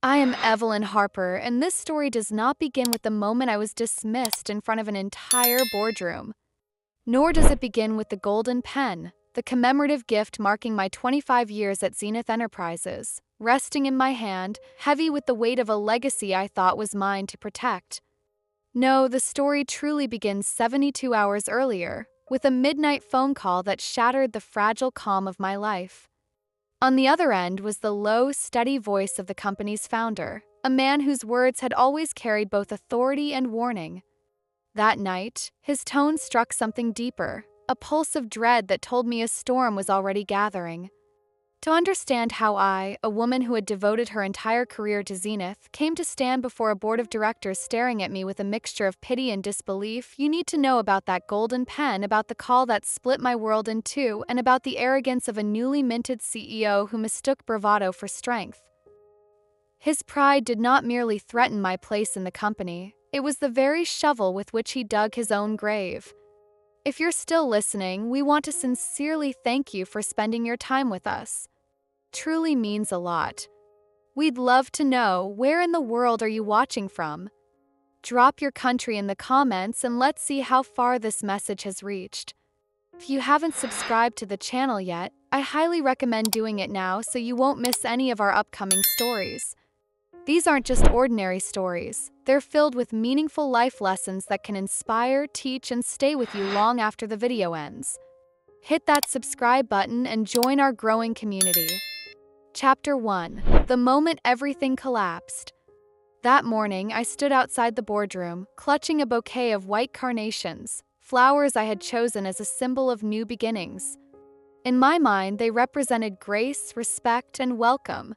I am Evelyn Harper, and this story does not begin with the moment I was dismissed in front of an entire boardroom. Nor does it begin with the golden pen, the commemorative gift marking my 25 years at Zenith Enterprises, resting in my hand, heavy with the weight of a legacy I thought was mine to protect. No, the story truly begins 72 hours earlier, with a midnight phone call that shattered the fragile calm of my life. On the other end was the low, steady voice of the company's founder, a man whose words had always carried both authority and warning. That night, his tone struck something deeper, a pulse of dread that told me a storm was already gathering. To understand how I, a woman who had devoted her entire career to Zenith, came to stand before a board of directors staring at me with a mixture of pity and disbelief, you need to know about that golden pen, about the call that split my world in two, and about the arrogance of a newly minted CEO who mistook bravado for strength. His pride did not merely threaten my place in the company, it was the very shovel with which he dug his own grave. If you're still listening, we want to sincerely thank you for spending your time with us. Truly means a lot. We'd love to know, where in the world are you watching from? Drop your country in the comments and let's see how far this message has reached. If you haven't subscribed to the channel yet, I highly recommend doing it now so you won't miss any of our upcoming stories. These aren't just ordinary stories, they're filled with meaningful life lessons that can inspire, teach, and stay with you long after the video ends. Hit that subscribe button and join our growing community. Chapter 1. The moment everything collapsed. That morning, I stood outside the boardroom, clutching a bouquet of white carnations, flowers I had chosen as a symbol of new beginnings. In my mind, they represented grace, respect, and welcome.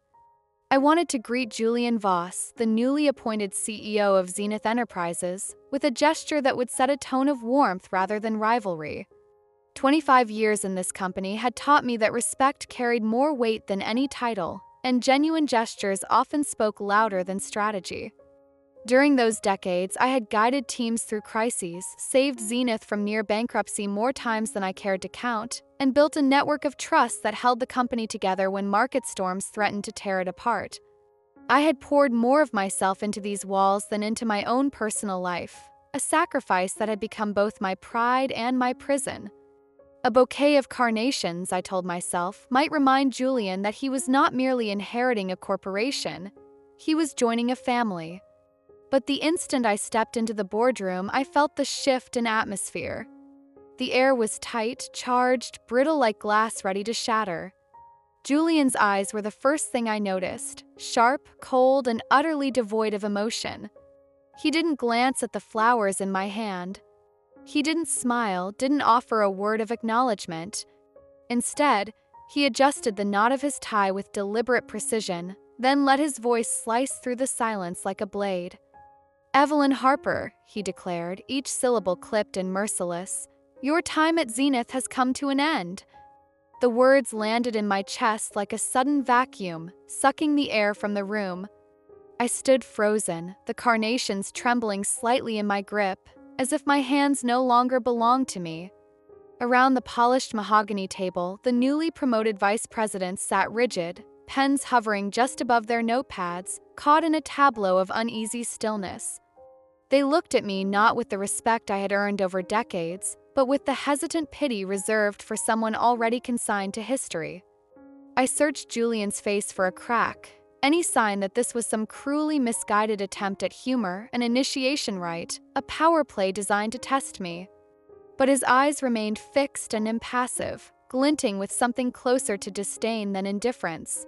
I wanted to greet Julian Voss, the newly appointed CEO of Zenith Enterprises, with a gesture that would set a tone of warmth rather than rivalry. 25 years in this company had taught me that respect carried more weight than any title, and genuine gestures often spoke louder than strategy. During those decades, I had guided teams through crises, saved Zenith from near bankruptcy more times than I cared to count, and built a network of trust that held the company together when market storms threatened to tear it apart. I had poured more of myself into these walls than into my own personal life, a sacrifice that had become both my pride and my prison. A bouquet of carnations, I told myself, might remind Julian that he was not merely inheriting a corporation, he was joining a family. But the instant I stepped into the boardroom, I felt the shift in atmosphere. The air was tight, charged, brittle like glass ready to shatter. Julian's eyes were the first thing I noticed, sharp, cold, and utterly devoid of emotion. He didn't glance at the flowers in my hand. He didn't smile, didn't offer a word of acknowledgement. Instead, he adjusted the knot of his tie with deliberate precision, then let his voice slice through the silence like a blade. "Evelyn Harper," he declared, each syllable clipped and merciless, "your time at Zenith has come to an end." The words landed in my chest like a sudden vacuum, sucking the air from the room. I stood frozen, the carnations trembling slightly in my grip, as if my hands no longer belonged to me. Around the polished mahogany table, the newly promoted vice presidents sat rigid, pens hovering just above their notepads, caught in a tableau of uneasy stillness. They looked at me not with the respect I had earned over decades, but with the hesitant pity reserved for someone already consigned to history. I searched Julian's face for a crack, any sign that this was some cruelly misguided attempt at humor, an initiation rite, a power play designed to test me. But his eyes remained fixed and impassive, glinting with something closer to disdain than indifference.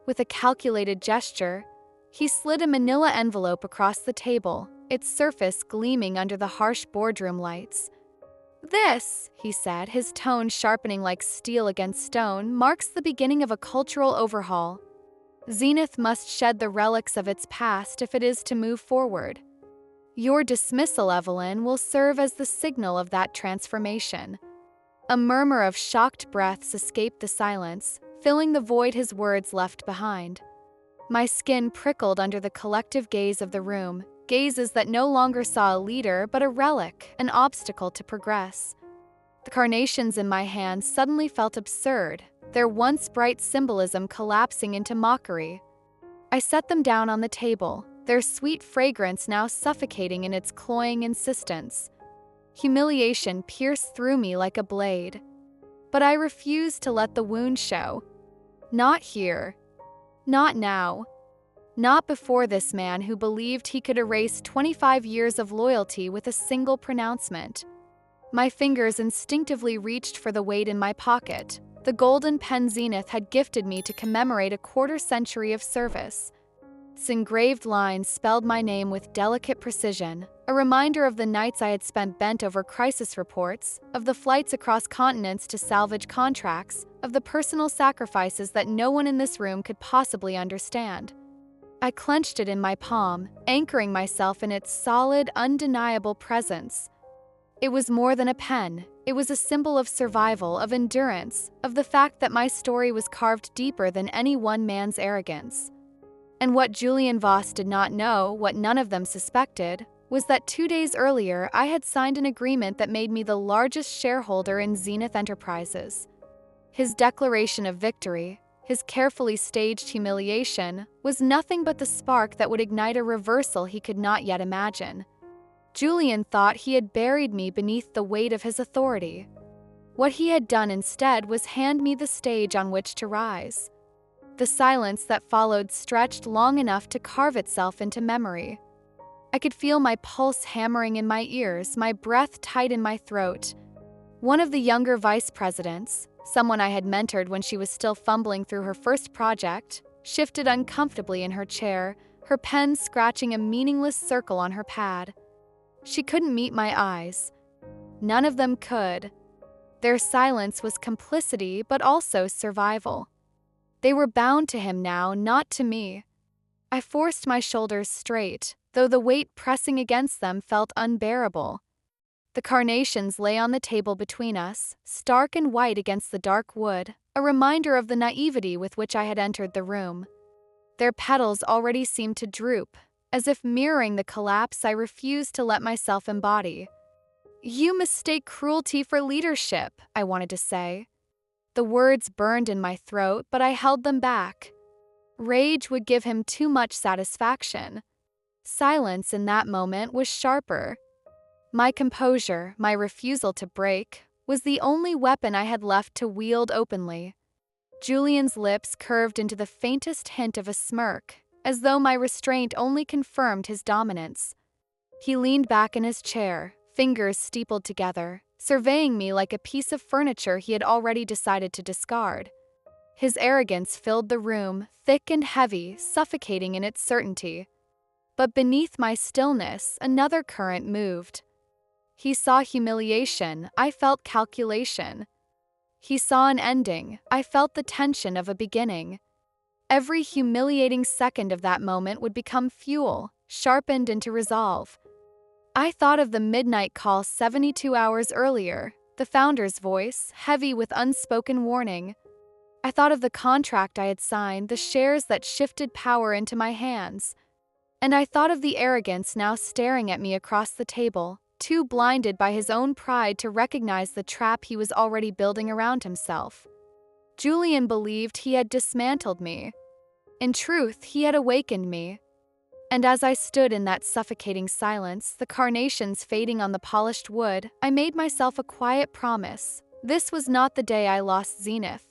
With a calculated gesture, he slid a manila envelope across the table, its surface gleaming under the harsh boardroom lights. "This," he said, his tone sharpening like steel against stone, "marks the beginning of a cultural overhaul. Zenith must shed the relics of its past if it is to move forward. Your dismissal, Evelyn, will serve as the signal of that transformation." A murmur of shocked breaths escaped the silence, filling the void his words left behind. My skin prickled under the collective gaze of the room, gazes that no longer saw a leader but a relic, an obstacle to progress. The carnations in my hand suddenly felt absurd, their once bright symbolism collapsing into mockery. I set them down on the table, their sweet fragrance now suffocating in its cloying insistence. Humiliation pierced through me like a blade. But I refused to let the wound show. Not here. Not now. Not before this man who believed he could erase 25 years of loyalty with a single pronouncement. My fingers instinctively reached for the weight in my pocket, the golden pen Zenith had gifted me to commemorate a quarter-century of service. Its engraved lines spelled my name with delicate precision, a reminder of the nights I had spent bent over crisis reports, of the flights across continents to salvage contracts, of the personal sacrifices that no one in this room could possibly understand. I clenched it in my palm, anchoring myself in its solid, undeniable presence. It was more than a pen. It was a symbol of survival, of endurance, of the fact that my story was carved deeper than any one man's arrogance. And what Julian Voss did not know, what none of them suspected, was that 2 days earlier I had signed an agreement that made me the largest shareholder in Zenith Enterprises. His declaration of victory, his carefully staged humiliation, was nothing but the spark that would ignite a reversal he could not yet imagine. Julian thought he had buried me beneath the weight of his authority. What he had done instead was hand me the stage on which to rise. The silence that followed stretched long enough to carve itself into memory. I could feel my pulse hammering in my ears, my breath tight in my throat. One of the younger vice presidents, someone I had mentored when she was still fumbling through her first project, shifted uncomfortably in her chair, her pen scratching a meaningless circle on her pad. She couldn't meet my eyes. None of them could. Their silence was complicity, but also survival. They were bound to him now, not to me. I forced my shoulders straight, though the weight pressing against them felt unbearable. The carnations lay on the table between us, stark and white against the dark wood, a reminder of the naivety with which I had entered the room. Their petals already seemed to droop, as if mirroring the collapse I refused to let myself embody. "You mistake cruelty for leadership," I wanted to say. The words burned in my throat, but I held them back. Rage would give him too much satisfaction. Silence in that moment was sharper. My composure, my refusal to break, was the only weapon I had left to wield openly. Julian's lips curved into the faintest hint of a smirk, as though my restraint only confirmed his dominance. He leaned back in his chair, fingers steepled together, surveying me like a piece of furniture he had already decided to discard. His arrogance filled the room, thick and heavy, suffocating in its certainty. But beneath my stillness, another current moved. He saw humiliation, I felt calculation. He saw an ending, I felt the tension of a beginning. Every humiliating second of that moment would become fuel, sharpened into resolve. I thought of the midnight call 72 hours earlier, the founder's voice, heavy with unspoken warning. I thought of the contract I had signed, the shares that shifted power into my hands. And I thought of the arrogance now staring at me across the table, too blinded by his own pride to recognize the trap he was already building around himself. Julian believed he had dismantled me. In truth, he had awakened me. And as I stood in that suffocating silence, the carnations fading on the polished wood, I made myself a quiet promise. This was not the day I lost Zenith.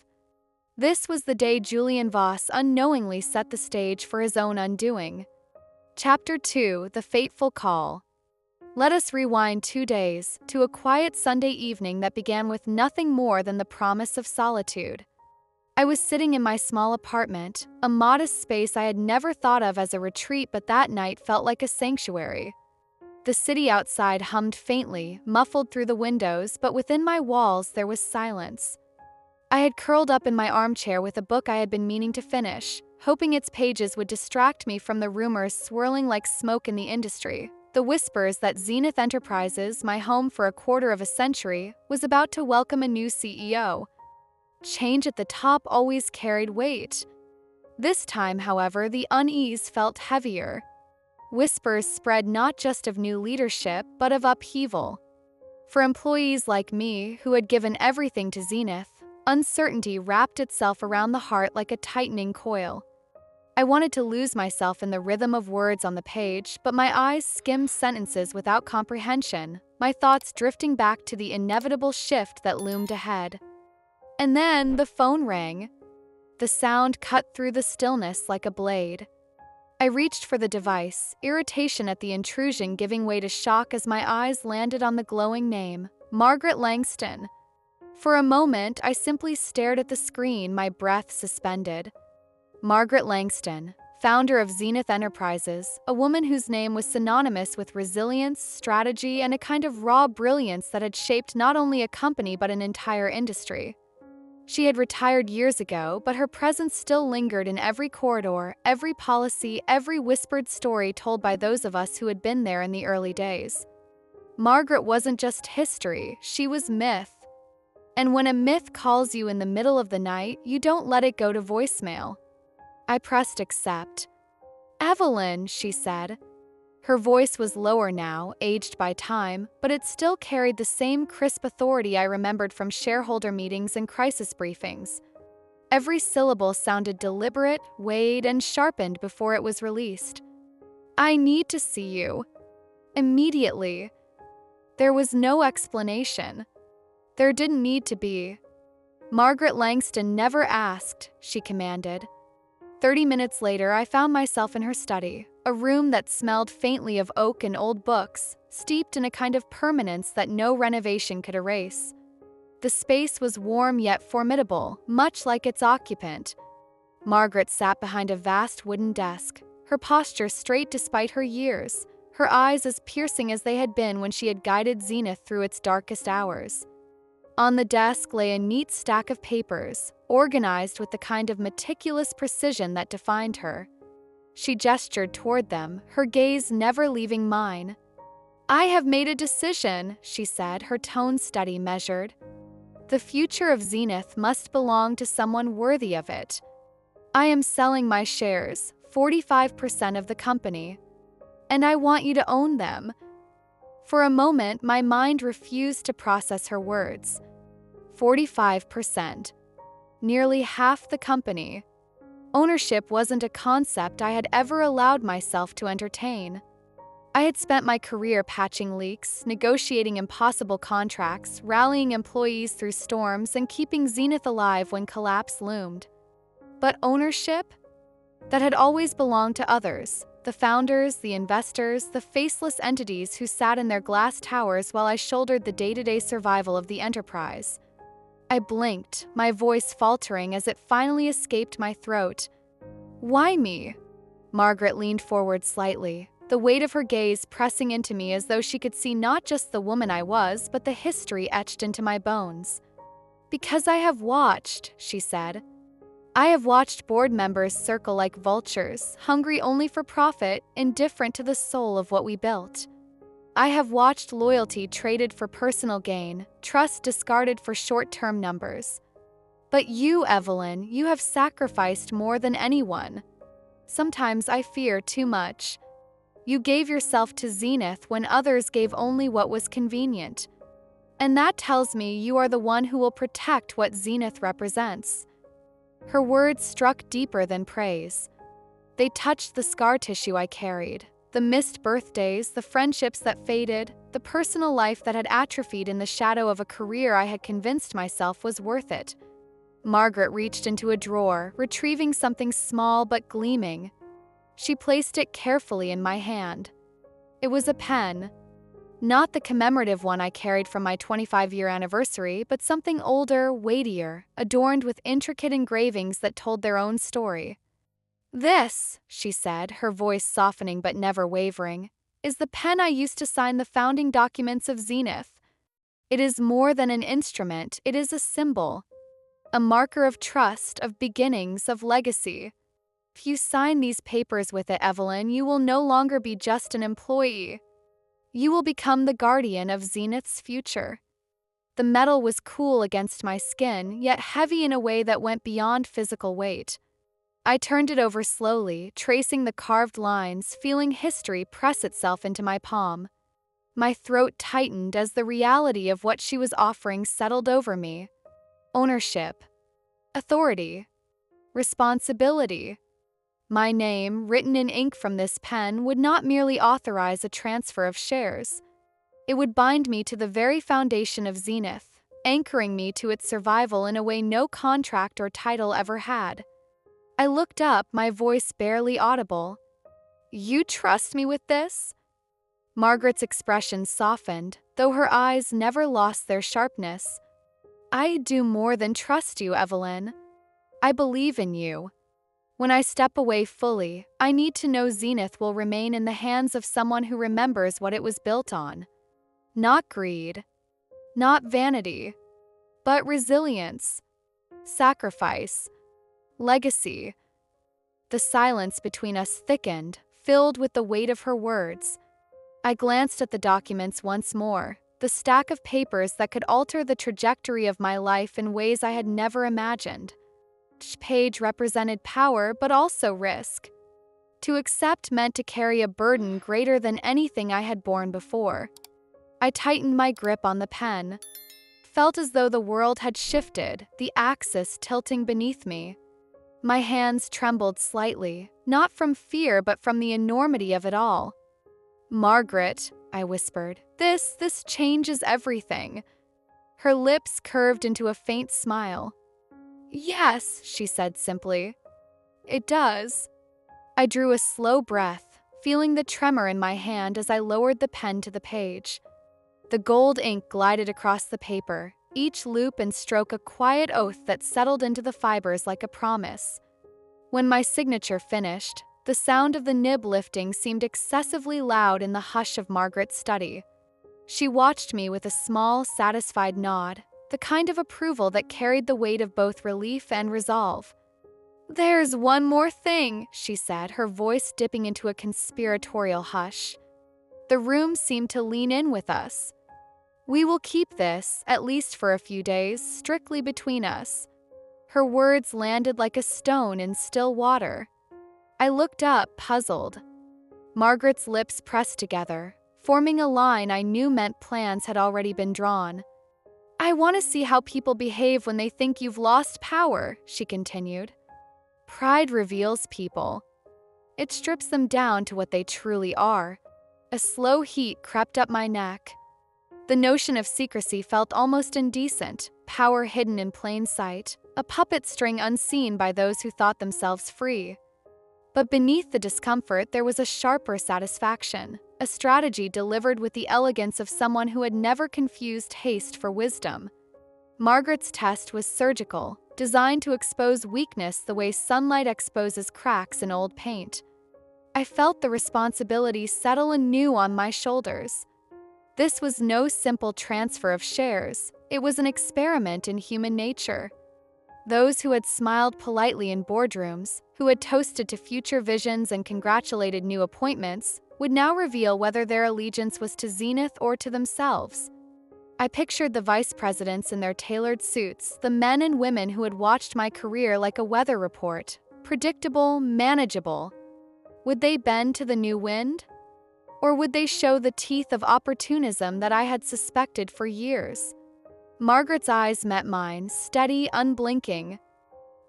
This was the day Julian Voss unknowingly set the stage for his own undoing. Chapter 2: The Fateful Call. Let us rewind 2 days, to a quiet Sunday evening that began with nothing more than the promise of solitude. I was sitting in my small apartment, a modest space I had never thought of as a retreat, but that night felt like a sanctuary. The city outside hummed faintly, muffled through the windows, but within my walls there was silence. I had curled up in my armchair with a book I had been meaning to finish, hoping its pages would distract me from the rumors swirling like smoke in the industry, the whispers that Zenith Enterprises, my home for a quarter of a century, was about to welcome a new CEO. Change at the top always carried weight. This time, however, the unease felt heavier. Whispers spread not just of new leadership, but of upheaval. For employees like me, who had given everything to Zenith, uncertainty wrapped itself around the heart like a tightening coil. I wanted to lose myself in the rhythm of words on the page, but my eyes skimmed sentences without comprehension, my thoughts drifting back to the inevitable shift that loomed ahead. And then the phone rang. The sound cut through the stillness like a blade. I reached for the device, irritation at the intrusion giving way to shock as my eyes landed on the glowing name, Margaret Langston. For a moment, I simply stared at the screen, my breath suspended. Margaret Langston, founder of Zenith Enterprises, a woman whose name was synonymous with resilience, strategy, and a kind of raw brilliance that had shaped not only a company but an entire industry. She had retired years ago, but her presence still lingered in every corridor, every policy, every whispered story told by those of us who had been there in the early days. Margaret wasn't just history, she was myth. And when a myth calls you in the middle of the night, you don't let it go to voicemail. I pressed accept. "Evelyn," she said. Her voice was lower now, aged by time, but it still carried the same crisp authority I remembered from shareholder meetings and crisis briefings. Every syllable sounded deliberate, weighed, and sharpened before it was released. "I need to see you. Immediately." There was no explanation. There didn't need to be. Margaret Langston never asked, she commanded. 30 minutes later, I found myself in her study, a room that smelled faintly of oak and old books, steeped in a kind of permanence that no renovation could erase. The space was warm yet formidable, much like its occupant. Margaret sat behind a vast wooden desk, her posture straight despite her years, her eyes as piercing as they had been when she had guided Zenith through its darkest hours. On the desk lay a neat stack of papers, organized with the kind of meticulous precision that defined her. She gestured toward them, her gaze never leaving mine. "I have made a decision," she said, her tone steady, measured. "The future of Zenith must belong to someone worthy of it. I am selling my shares, 45% of the company. And I want you to own them." For a moment, my mind refused to process her words. 45%. Nearly half the company. Ownership wasn't a concept I had ever allowed myself to entertain. I had spent my career patching leaks, negotiating impossible contracts, rallying employees through storms, and keeping Zenith alive when collapse loomed. But ownership? That had always belonged to others. The founders, the investors, the faceless entities who sat in their glass towers while I shouldered the day-to-day survival of the enterprise. I blinked, my voice faltering as it finally escaped my throat. "Why me?" Margaret leaned forward slightly, the weight of her gaze pressing into me as though she could see not just the woman I was, but the history etched into my bones. "Because I have watched," she said. "I have watched board members circle like vultures, hungry only for profit, indifferent to the soul of what we built. I have watched loyalty traded for personal gain, trust discarded for short-term numbers. But you, Evelyn, you have sacrificed more than anyone. Sometimes I fear too much. You gave yourself to Zenith when others gave only what was convenient. And that tells me you are the one who will protect what Zenith represents." Her words struck deeper than praise. They touched the scar tissue I carried, the missed birthdays, the friendships that faded, the personal life that had atrophied in the shadow of a career I had convinced myself was worth it. Margaret reached into a drawer, retrieving something small but gleaming. She placed it carefully in my hand. It was a pen. Not the commemorative one I carried from my 25-year anniversary, but something older, weightier, adorned with intricate engravings that told their own story. "This," she said, her voice softening but never wavering, "is the pen I used to sign the founding documents of Zenith. It is more than an instrument, it is a symbol, a marker of trust, of beginnings, of legacy. If you sign these papers with it, Evelyn, you will no longer be just an employee. You will become the guardian of Zenith's future." The metal was cool against my skin, yet heavy in a way that went beyond physical weight. I turned it over slowly, tracing the carved lines, feeling history press itself into my palm. My throat tightened as the reality of what she was offering settled over me. Ownership. Authority. Responsibility. My name, written in ink from this pen, would not merely authorize a transfer of shares. It would bind me to the very foundation of Zenith, anchoring me to its survival in a way no contract or title ever had. I looked up, my voice barely audible. "You trust me with this?" Margaret's expression softened, though her eyes never lost their sharpness. "I do more than trust you, Evelyn. I believe in you. When I step away fully, I need to know Zenith will remain in the hands of someone who remembers what it was built on. Not greed, not vanity, but resilience, sacrifice, legacy." The silence between us thickened, filled with the weight of her words. I glanced at the documents once more, the stack of papers that could alter the trajectory of my life in ways I had never imagined. Each page represented power, but also risk. To accept meant to carry a burden greater than anything I had borne before. I tightened my grip on the pen. Felt as though the world had shifted, the axis tilting beneath me. My hands trembled slightly, not from fear but from the enormity of it all. "Margaret," I whispered, this changes everything." Her lips curved into a faint smile. "Yes," she said simply. "It does." I drew a slow breath, feeling the tremor in my hand as I lowered the pen to the page. The gold ink glided across the paper, each loop and stroke a quiet oath that settled into the fibers like a promise. When my signature finished, the sound of the nib lifting seemed excessively loud in the hush of Margaret's study. She watched me with a small, satisfied nod, the kind of approval that carried the weight of both relief and resolve. "There's one more thing," she said, her voice dipping into a conspiratorial hush. The room seemed to lean in with us. "We will keep this, at least for a few days, strictly between us." Her words landed like a stone in still water. I looked up, puzzled. Margaret's lips pressed together, forming a line I knew meant plans had already been drawn. "I want to see how people behave when they think you've lost power," she continued. "Pride reveals people. It strips them down to what they truly are." A slow heat crept up my neck. The notion of secrecy felt almost indecent, power hidden in plain sight, a puppet string unseen by those who thought themselves free. But beneath the discomfort there was a sharper satisfaction, a strategy delivered with the elegance of someone who had never confused haste for wisdom. Margaret's test was surgical, designed to expose weakness the way sunlight exposes cracks in old paint. I felt the responsibility settle anew on my shoulders. This was no simple transfer of shares, it was an experiment in human nature. Those who had smiled politely in boardrooms, who had toasted to future visions and congratulated new appointments, would now reveal whether their allegiance was to Zenith or to themselves. I pictured the vice presidents in their tailored suits, the men and women who had watched my career like a weather report, predictable, manageable. Would they bend to the new wind? Or would they show the teeth of opportunism that I had suspected for years? Margaret's eyes met mine, steady, unblinking.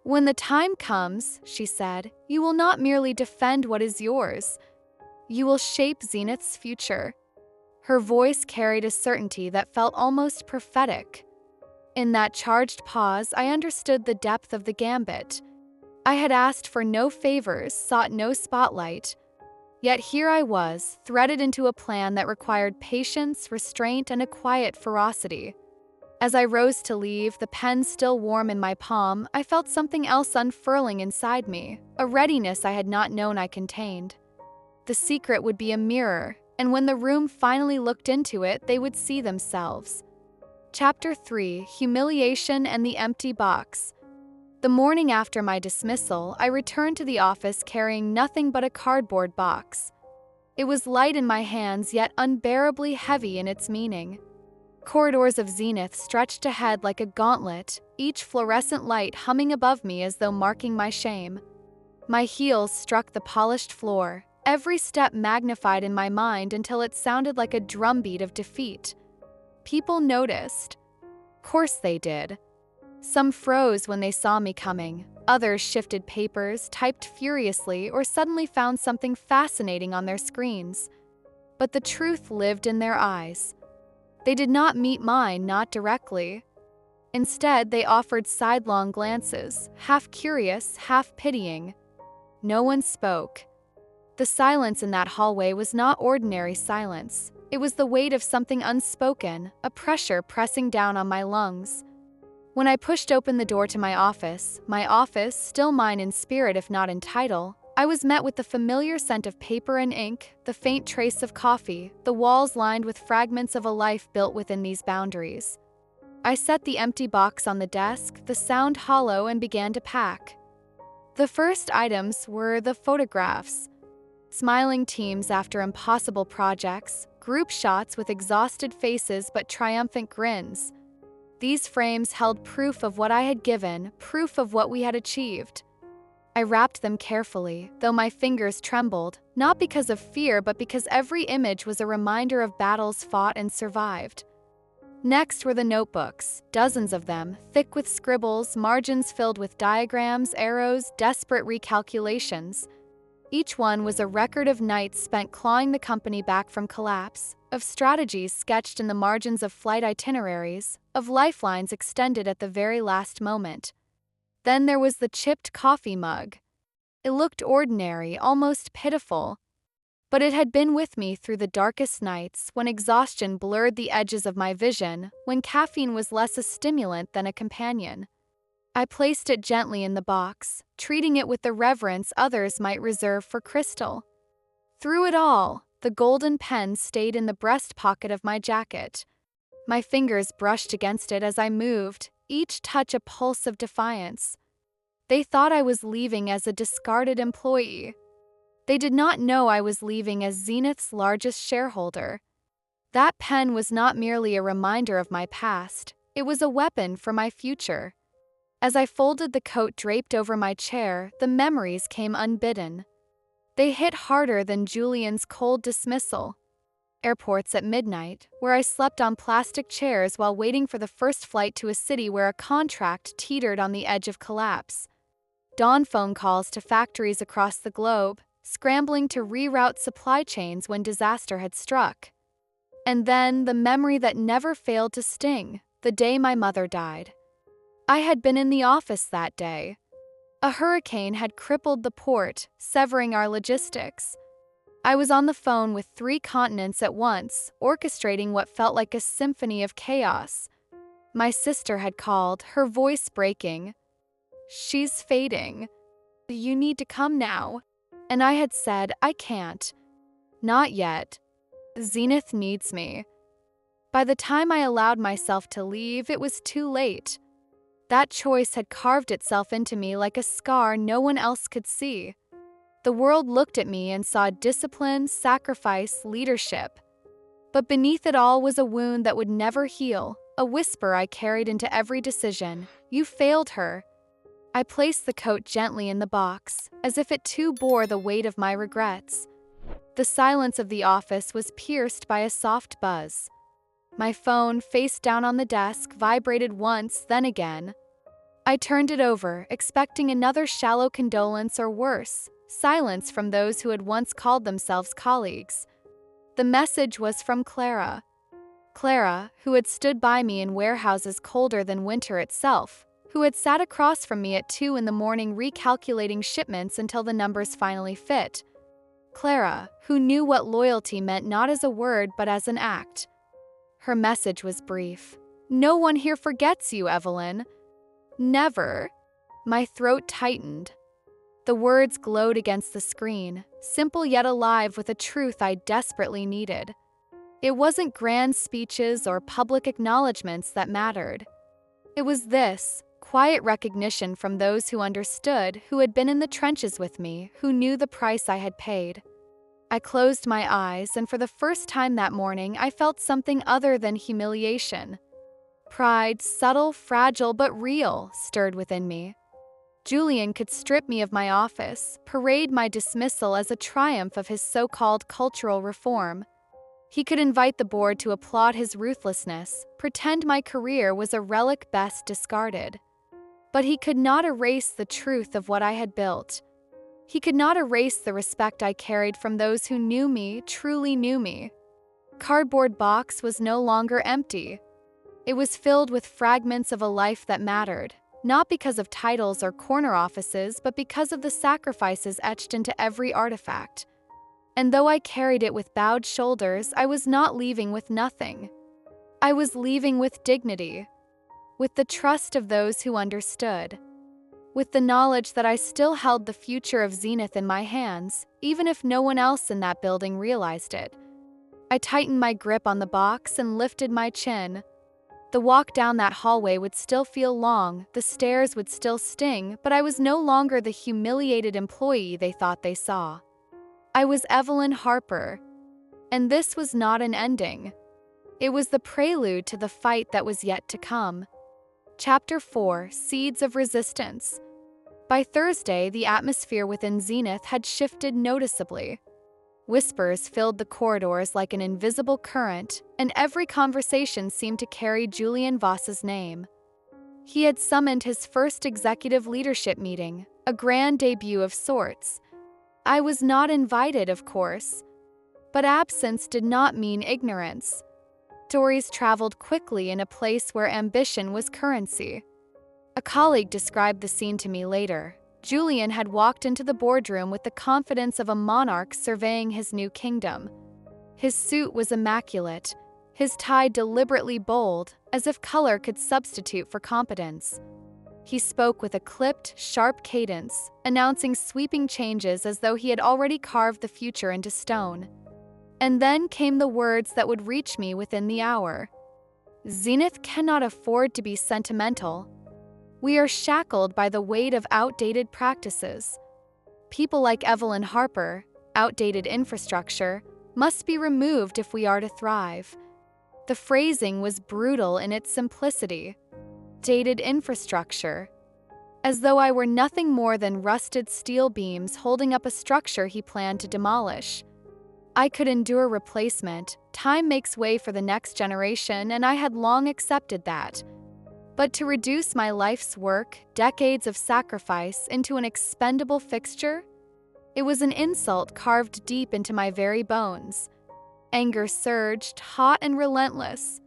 "When the time comes," she said, "you will not merely defend what is yours. You will shape Zenith's future." Her voice carried a certainty that felt almost prophetic. In that charged pause, I understood the depth of the gambit. I had asked for no favors, sought no spotlight. Yet here I was, threaded into a plan that required patience, restraint, and a quiet ferocity. As I rose to leave, the pen still warm in my palm, I felt something else unfurling inside me, a readiness I had not known I contained. The secret would be a mirror, and when the room finally looked into it, they would see themselves. Chapter 3: Humiliation and the Empty Box. The morning after my dismissal, I returned to the office carrying nothing but a cardboard box. It was light in my hands, yet unbearably heavy in its meaning. Corridors of Zenith stretched ahead like a gauntlet, each fluorescent light humming above me as though marking my shame. My heels struck the polished floor, every step magnified in my mind until it sounded like a drumbeat of defeat. People noticed. Course they did. Some froze when they saw me coming, Others shifted papers, typed furiously, or suddenly found something fascinating on their screens. But the truth lived in their eyes. They did not meet mine, not directly. Instead, they offered sidelong glances, half curious, half pitying. No one spoke. The silence in that hallway was not ordinary silence. It was the weight of something unspoken, a pressure pressing down on my lungs. When I pushed open the door to my office, still mine in spirit if not in title, I was met with the familiar scent of paper and ink, the faint trace of coffee, the walls lined with fragments of a life built within these boundaries. I set the empty box on the desk, the sound hollow, and began to pack. The first items were the photographs. Smiling teams after impossible projects, group shots with exhausted faces but triumphant grins. These frames held proof of what I had given, proof of what we had achieved. I wrapped them carefully, though my fingers trembled, not because of fear but because every image was a reminder of battles fought and survived. Next were the notebooks, dozens of them, thick with scribbles, margins filled with diagrams, arrows, desperate recalculations. Each one was a record of nights spent clawing the company back from collapse, of strategies sketched in the margins of flight itineraries, of lifelines extended at the very last moment. Then there was the chipped coffee mug. It looked ordinary, almost pitiful. But it had been with me through the darkest nights, when exhaustion blurred the edges of my vision, when caffeine was less a stimulant than a companion. I placed it gently in the box, treating it with the reverence others might reserve for crystal. Through it all, the golden pen stayed in the breast pocket of my jacket. My fingers brushed against it as I moved, each touch a pulse of defiance. They thought I was leaving as a discarded employee. They did not know I was leaving as Zenith's largest shareholder. That pen was not merely a reminder of my past, it was a weapon for my future. As I folded the coat draped over my chair, the memories came unbidden. They hit harder than Julian's cold dismissal. Airports at midnight, where I slept on plastic chairs while waiting for the first flight to a city where a contract teetered on the edge of collapse. Dawn phone calls to factories across the globe, scrambling to reroute supply chains when disaster had struck. And then the memory that never failed to sting, the day my mother died. I had been in the office that day. A hurricane had crippled the port, severing our logistics. I was on the phone with 3 continents at once, orchestrating what felt like a symphony of chaos. My sister had called, her voice breaking. "She's fading. You need to come now." And I had said, "I can't. Not yet. Zenith needs me." By the time I allowed myself to leave, it was too late. That choice had carved itself into me like a scar no one else could see. The world looked at me and saw discipline, sacrifice, leadership. But beneath it all was a wound that would never heal, a whisper I carried into every decision. "You failed her." I placed the coat gently in the box, as if it too bore the weight of my regrets. The silence of the office was pierced by a soft buzz. My phone, face down on the desk, vibrated once, then again. I turned it over, expecting another shallow condolence or worse, silence from those who had once called themselves colleagues. The message was from Clara. Clara, who had stood by me in warehouses colder than winter itself, who had sat across from me at 2 in the morning recalculating shipments until the numbers finally fit. Clara, who knew what loyalty meant not as a word but as an act. Her message was brief. "No one here forgets you, Evelyn." "Never." My throat tightened. The words glowed against the screen, simple yet alive with a truth I desperately needed. It wasn't grand speeches or public acknowledgments that mattered. It was this, quiet recognition from those who understood, who had been in the trenches with me, who knew the price I had paid. I closed my eyes, and for the first time that morning, I felt something other than humiliation. Pride, subtle, fragile, but real, stirred within me. Julian could strip me of my office, parade my dismissal as a triumph of his so-called cultural reform. He could invite the board to applaud his ruthlessness, pretend my career was a relic best discarded. But he could not erase the truth of what I had built. He could not erase the respect I carried from those who knew me, truly knew me. Cardboard box was no longer empty. It was filled with fragments of a life that mattered, not because of titles or corner offices, but because of the sacrifices etched into every artifact. And though I carried it with bowed shoulders, I was not leaving with nothing. I was leaving with dignity, with the trust of those who understood, with the knowledge that I still held the future of Zenith in my hands, even if no one else in that building realized it. I tightened my grip on the box and lifted my chin. The walk down that hallway would still feel long, the stairs would still sting, but I was no longer the humiliated employee they thought they saw. I was Evelyn Harper, and this was not an ending. It was the prelude to the fight that was yet to come. Chapter 4: Seeds of Resistance. By Thursday, the atmosphere within Zenith had shifted noticeably. Whispers filled the corridors like an invisible current, and every conversation seemed to carry Julian Voss's name. He had summoned his first executive leadership meeting, a grand debut of sorts. I was not invited, of course, but absence did not mean ignorance. Stories traveled quickly in a place where ambition was currency. A colleague described the scene to me later. Julian had walked into the boardroom with the confidence of a monarch surveying his new kingdom. His suit was immaculate, his tie deliberately bold, as if color could substitute for competence. He spoke with a clipped, sharp cadence, announcing sweeping changes as though he had already carved the future into stone. And then came the words that would reach me within the hour. Zenith cannot afford to be sentimental. We are shackled by the weight of outdated practices. People like Evelyn Harper, outdated infrastructure, must be removed if we are to thrive. The phrasing was brutal in its simplicity. Dated infrastructure. As though I were nothing more than rusted steel beams holding up a structure he planned to demolish. I could endure replacement. Time makes way for the next generation, and I had long accepted that. But to reduce my life's work, decades of sacrifice, into an expendable fixture? It was an insult carved deep into my very bones. Anger surged, hot and relentless.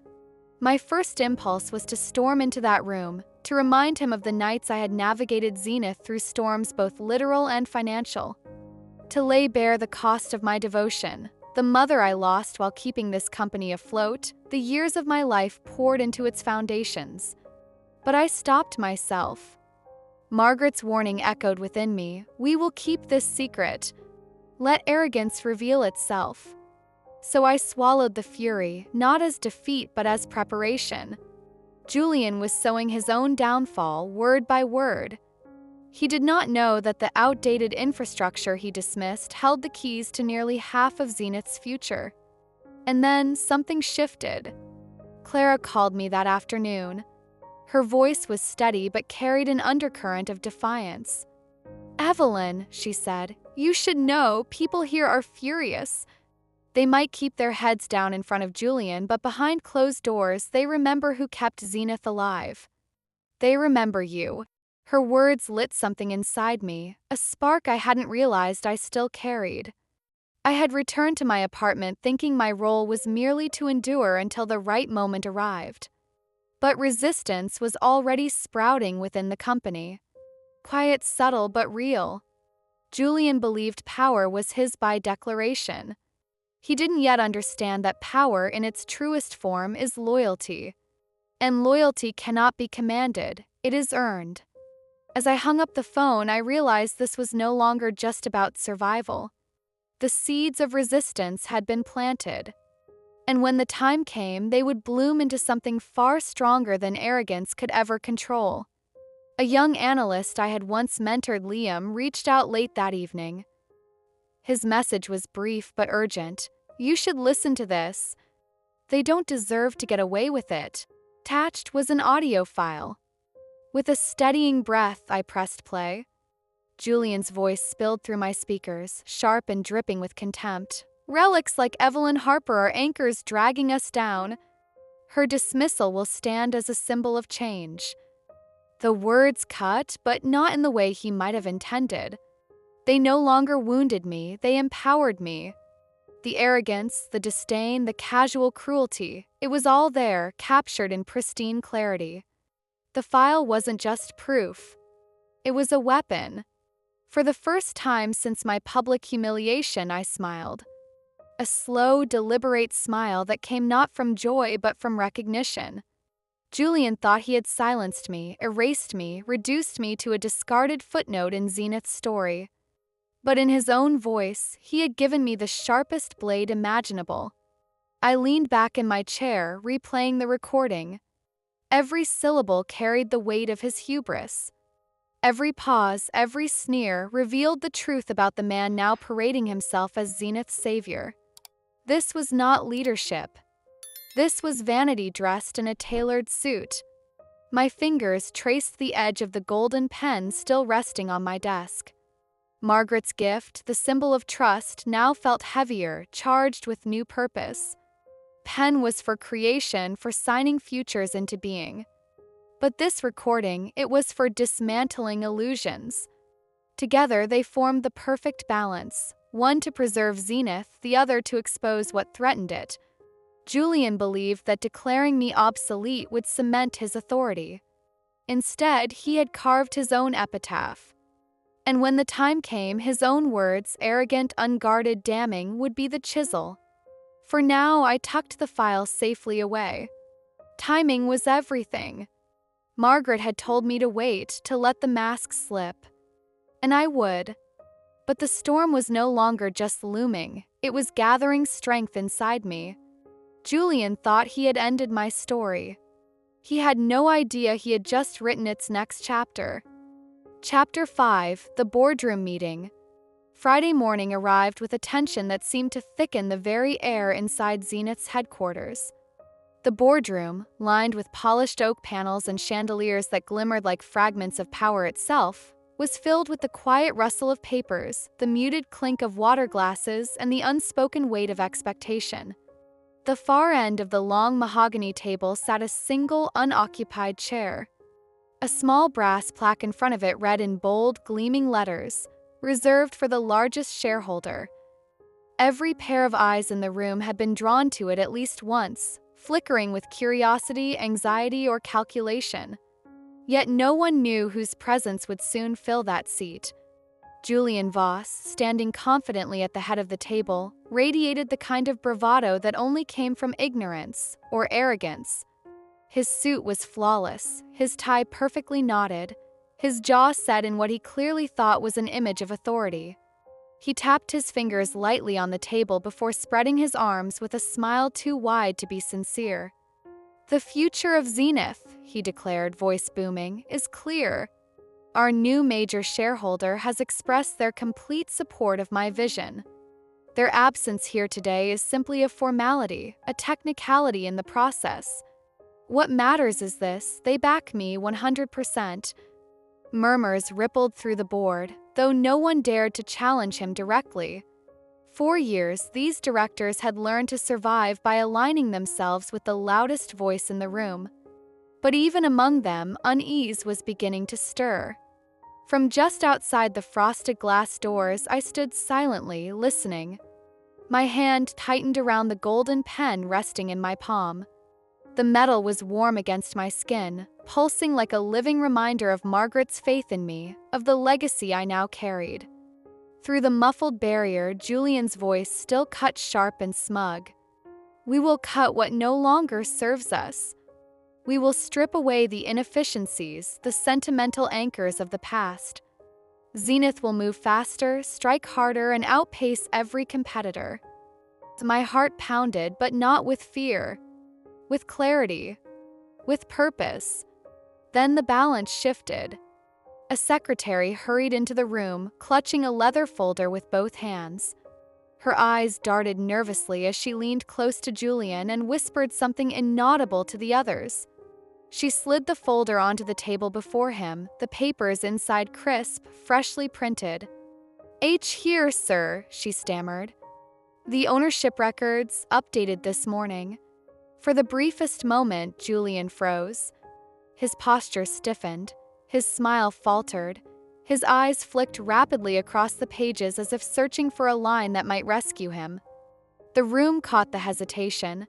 My first impulse was to storm into that room, to remind him of the nights I had navigated Zenith through storms both literal and financial. To lay bare the cost of my devotion, the mother I lost while keeping this company afloat, the years of my life poured into its foundations. But I stopped myself. Margaret's warning echoed within me. We will keep this secret. Let arrogance reveal itself. So I swallowed the fury, not as defeat but as preparation. Julian was sowing his own downfall, word by word. He did not know that the outdated infrastructure he dismissed held the keys to nearly half of Zenith's future. And then something shifted. Clara called me that afternoon. Her voice was steady but carried an undercurrent of defiance. "Evelyn," she said, "you should know, people here are furious. They might keep their heads down in front of Julian, but behind closed doors, they remember who kept Zenith alive. They remember you." Her words lit something inside me, a spark I hadn't realized I still carried. I had returned to my apartment thinking my role was merely to endure until the right moment arrived. But resistance was already sprouting within the company. Quiet, subtle, but real. Julian believed power was his by declaration. He didn't yet understand that power in its truest form is loyalty. And loyalty cannot be commanded, it is earned. As I hung up the phone, I realized this was no longer just about survival. The seeds of resistance had been planted. And when the time came, they would bloom into something far stronger than arrogance could ever control. A young analyst I had once mentored, Liam, reached out late that evening. His message was brief but urgent. "You should listen to this. They don't deserve to get away with it." Attached was an audio file. With a steadying breath, I pressed play. Julian's voice spilled through my speakers, sharp and dripping with contempt. "Relics like Evelyn Harper are anchors dragging us down. Her dismissal will stand as a symbol of change. The words cut, but not in the way he might have intended. They no longer wounded me, they empowered me. The arrogance, the disdain, the casual cruelty, it was all there, captured in pristine clarity. The file wasn't just proof. It was a weapon. For the first time since my public humiliation, I smiled. A slow, deliberate smile that came not from joy but from recognition. Julian thought he had silenced me, erased me, reduced me to a discarded footnote in Zenith's story. But in his own voice, he had given me the sharpest blade imaginable. I leaned back in my chair, replaying the recording. Every syllable carried the weight of his hubris. Every pause, every sneer revealed the truth about the man now parading himself as Zenith's savior. This was not leadership. This was vanity dressed in a tailored suit. My fingers traced the edge of the golden pen still resting on my desk. Margaret's gift, the symbol of trust, now felt heavier, charged with new purpose. Pen was for creation, for signing futures into being. But this recording, it was for dismantling illusions. Together, they formed the perfect balance, one to preserve Zenith, the other to expose what threatened it. Julian believed that declaring me obsolete would cement his authority. Instead, he had carved his own epitaph. And when the time came, his own words, arrogant, unguarded, damning, would be the chisel. For now, I tucked the file safely away. Timing was everything. Margaret had told me to wait, to let the mask slip. And I would. But the storm was no longer just looming, it was gathering strength inside me. Julian thought he had ended my story. He had no idea he had just written its next chapter. Chapter 5, The Boardroom Meeting. Friday morning arrived with a tension that seemed to thicken the very air inside Zenith's headquarters. The boardroom, lined with polished oak panels and chandeliers that glimmered like fragments of power itself, was filled with the quiet rustle of papers, the muted clink of water glasses, and the unspoken weight of expectation. The far end of the long mahogany table sat a single, unoccupied chair. A small brass plaque in front of it read in bold, gleaming letters, "Reserved for the largest shareholder." Every pair of eyes in the room had been drawn to it at least once, flickering with curiosity, anxiety, or calculation. Yet no one knew whose presence would soon fill that seat. Julian Voss, standing confidently at the head of the table, radiated the kind of bravado that only came from ignorance or arrogance. His suit was flawless, his tie perfectly knotted, his jaw set in what he clearly thought was an image of authority. He tapped his fingers lightly on the table before spreading his arms with a smile too wide to be sincere. "The future of Zenith," he declared, voice booming, "is clear. Our new major shareholder has expressed their complete support of my vision. Their absence here today is simply a formality, a technicality in the process. What matters is this: they back me 100%. Murmurs rippled through the board, though no one dared to challenge him directly. For years, these directors had learned to survive by aligning themselves with the loudest voice in the room. But even among them, unease was beginning to stir. From just outside the frosted glass doors, I stood silently, listening. My hand tightened around the golden pen resting in my palm. The metal was warm against my skin, pulsing like a living reminder of Margaret's faith in me, of the legacy I now carried. Through the muffled barrier, Julian's voice still cut sharp and smug. "We will cut what no longer serves us. We will strip away the inefficiencies, the sentimental anchors of the past. Zenith will move faster, strike harder, and outpace every competitor." My heart pounded, but not with fear. With clarity. With purpose. Then the balance shifted. A secretary hurried into the room, clutching a leather folder with both hands. Her eyes darted nervously as she leaned close to Julian and whispered something inaudible to the others. She slid the folder onto the table before him, the papers inside crisp, freshly printed. "H here, sir," she stammered. "The ownership records, updated this morning." For the briefest moment, Julian froze. His posture stiffened. His smile faltered. His eyes flicked rapidly across the pages as if searching for a line that might rescue him. The room caught the hesitation.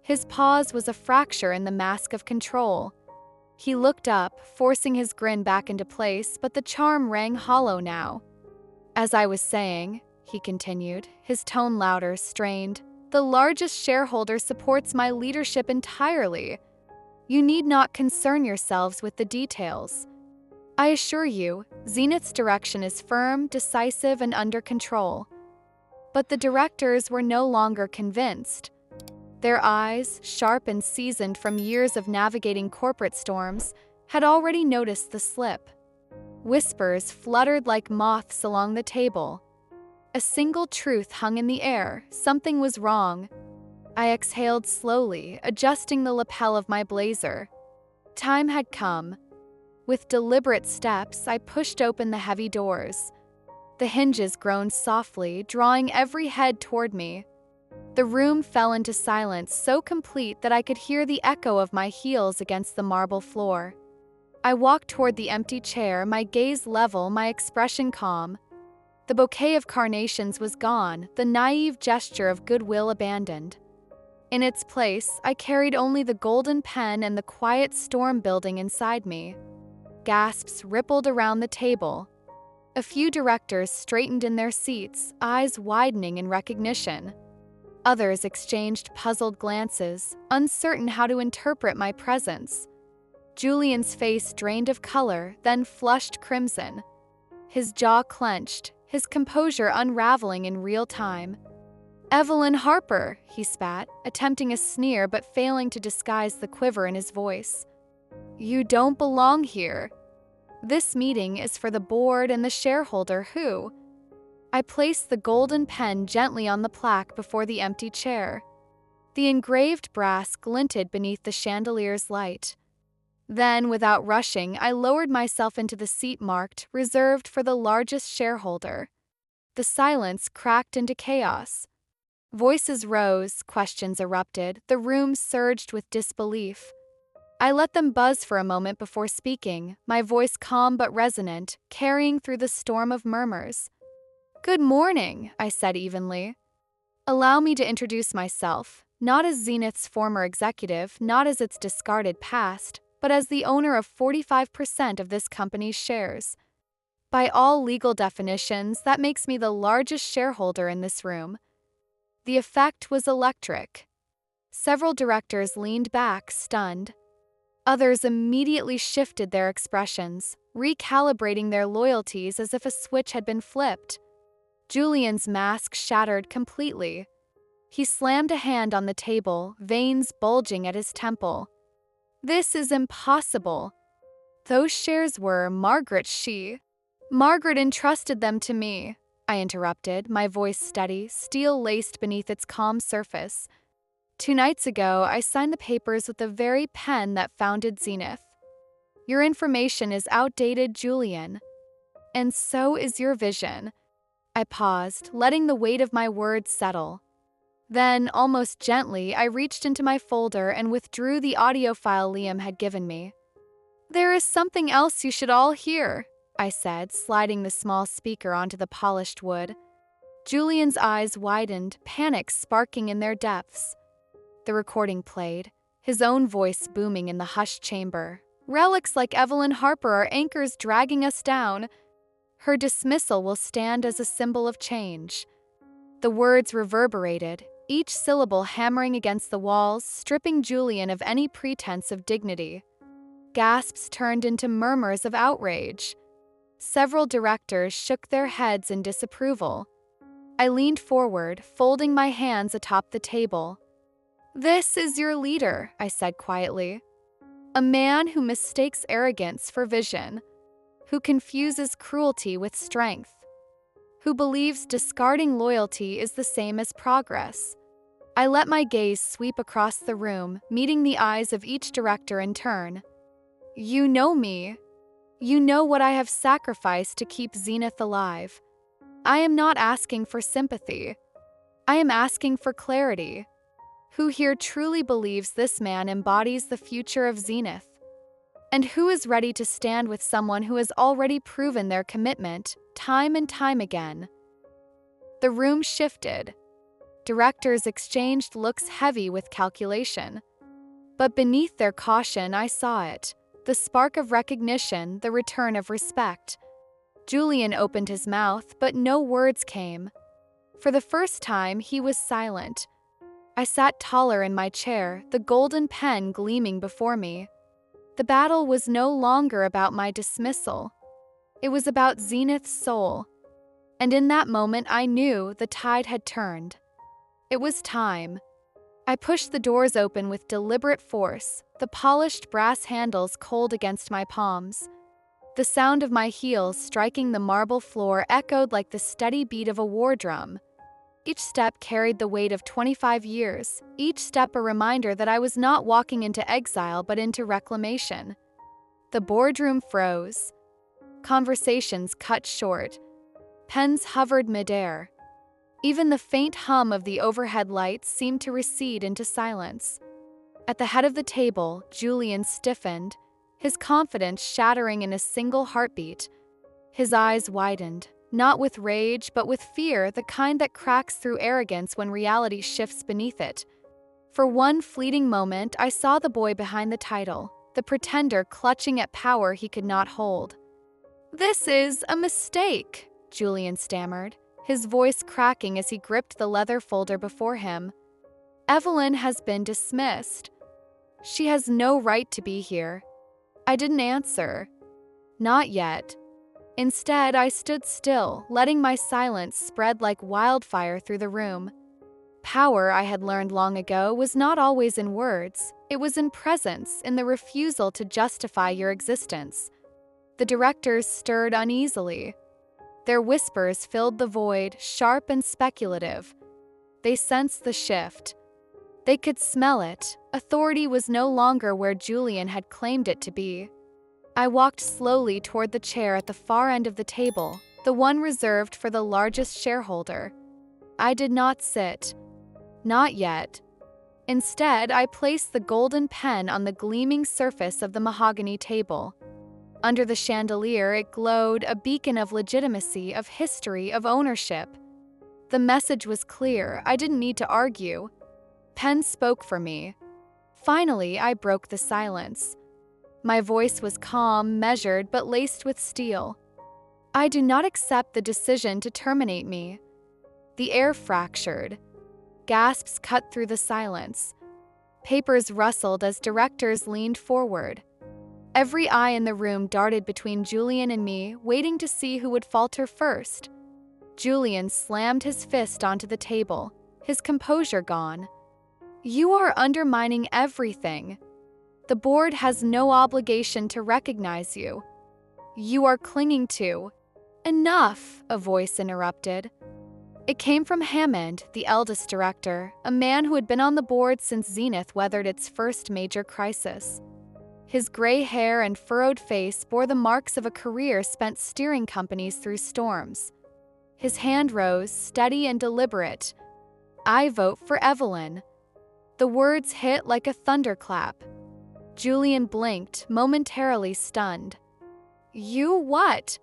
His pause was a fracture in the mask of control. He looked up, forcing his grin back into place, but the charm rang hollow now. "As I was saying," he continued, his tone louder, strained, "the largest shareholder supports my leadership entirely. You need not concern yourselves with the details. I assure you, Zenith's direction is firm, decisive, and under control." But the directors were no longer convinced. Their eyes, sharp and seasoned from years of navigating corporate storms, had already noticed the slip. Whispers fluttered like moths along the table. A single truth hung in the air: something was wrong. I exhaled slowly, adjusting the lapel of my blazer. Time had come. With deliberate steps, I pushed open the heavy doors. The hinges groaned softly, drawing every head toward me. The room fell into silence so complete that I could hear the echo of my heels against the marble floor. I walked toward the empty chair, my gaze level, my expression calm. The bouquet of carnations was gone, the naive gesture of goodwill abandoned. In its place, I carried only the golden pen and the quiet storm building inside me. Gasps rippled around the table. A few directors straightened in their seats, eyes widening in recognition. Others exchanged puzzled glances, uncertain how to interpret my presence. Julian's face drained of color, then flushed crimson. His jaw clenched, his composure unraveling in real time. "Evelyn Harper," he spat, attempting a sneer but failing to disguise the quiver in his voice. "You don't belong here. This meeting is for the board and the shareholder who—" I placed the golden pen gently on the plaque before the empty chair. The engraved brass glinted beneath the chandelier's light. Then, without rushing, I lowered myself into the seat marked, reserved for the largest shareholder. The silence cracked into chaos. Voices rose, questions erupted, the room surged with disbelief. I let them buzz for a moment before speaking, my voice calm but resonant, carrying through the storm of murmurs. "Good morning," I said evenly. "Allow me to introduce myself, not as Zenith's former executive, not as its discarded past, but as the owner of 45% of this company's shares. By all legal definitions, that makes me the largest shareholder in this room." The effect was electric. Several directors leaned back, stunned. Others immediately shifted their expressions, recalibrating their loyalties as if a switch had been flipped. Julian's mask shattered completely. He slammed a hand on the table, veins bulging at his temple. "This is impossible. Those shares were Margaret's. Margaret entrusted them to me," I interrupted, my voice steady, steel laced beneath its calm surface. "2 nights ago, I signed the papers with the very pen that founded Zenith. Your information is outdated, Julian. And so is your vision." I paused, letting the weight of my words settle. Then, almost gently, I reached into my folder and withdrew the audio file Liam had given me. "There is something else you should all hear," I said, sliding the small speaker onto the polished wood. Julian's eyes widened, panic sparking in their depths. The recording played, his own voice booming in the hushed chamber. "Relics like Evelyn Harper are anchors dragging us down. Her dismissal will stand as a symbol of change." The words reverberated, each syllable hammering against the walls, stripping Julian of any pretense of dignity. Gasps turned into murmurs of outrage. Several directors shook their heads in disapproval. I leaned forward, folding my hands atop the table. "This is your leader," I said quietly. "A man who mistakes arrogance for vision, who confuses cruelty with strength, who believes discarding loyalty is the same as progress." I let my gaze sweep across the room, meeting the eyes of each director in turn. "You know me. You know what I have sacrificed to keep Zenith alive. I am not asking for sympathy. I am asking for clarity. Who here truly believes this man embodies the future of Zenith? And who is ready to stand with someone who has already proven their commitment, time and time again? The room shifted. Directors exchanged looks heavy with calculation. But beneath their caution, I saw it. The spark of recognition, the return of respect. Julian opened his mouth, but no words came. For the first time, he was silent. I sat taller in my chair, the golden pen gleaming before me. The battle was no longer about my dismissal. It was about Zenith's soul. And in that moment, I knew the tide had turned. It was time. I pushed the doors open with deliberate force, the polished brass handles cold against my palms. The sound of my heels striking the marble floor echoed like the steady beat of a war drum. Each step carried the weight of 25 years, each step a reminder that I was not walking into exile but into reclamation. The boardroom froze. Conversations cut short. Pens hovered midair. Even the faint hum of the overhead lights seemed to recede into silence. At the head of the table, Julian stiffened, his confidence shattering in a single heartbeat. His eyes widened, not with rage but with fear, the kind that cracks through arrogance when reality shifts beneath it. For one fleeting moment, I saw the boy behind the title, the pretender clutching at power he could not hold. "This is a mistake," Julian stammered, his voice cracking as he gripped the leather folder before him. "Evelyn has been dismissed. She has no right to be here." I didn't answer. Not yet. Instead, I stood still, letting my silence spread like wildfire through the room. Power, I had learned long ago, was not always in words. It was in presence, in the refusal to justify your existence. The directors stirred uneasily. Their whispers filled the void, sharp and speculative. They sensed the shift. They could smell it. Authority was no longer where Julian had claimed it to be. I walked slowly toward the chair at the far end of the table, the one reserved for the largest shareholder. I did not sit. Not yet. Instead, I placed the golden pen on the gleaming surface of the mahogany table. Under the chandelier, it glowed, a beacon of legitimacy, of history, of ownership. The message was clear. I didn't need to argue. Pen spoke for me. Finally, I broke the silence. My voice was calm, measured, but laced with steel. I do not accept the decision to terminate me. The air fractured. Gasps cut through the silence. Papers rustled as directors leaned forward. Every eye in the room darted between Julian and me, waiting to see who would falter first. Julian slammed his fist onto the table, his composure gone. "You are undermining everything. The board has no obligation to recognize you. You are clinging to—" "Enough," a voice interrupted. It came from Hammond, the eldest director, a man who had been on the board since Zenith weathered its first major crisis. His gray hair and furrowed face bore the marks of a career spent steering companies through storms. His hand rose, steady and deliberate. "I vote for Evelyn." The words hit like a thunderclap. Julian blinked, momentarily stunned. "You what?"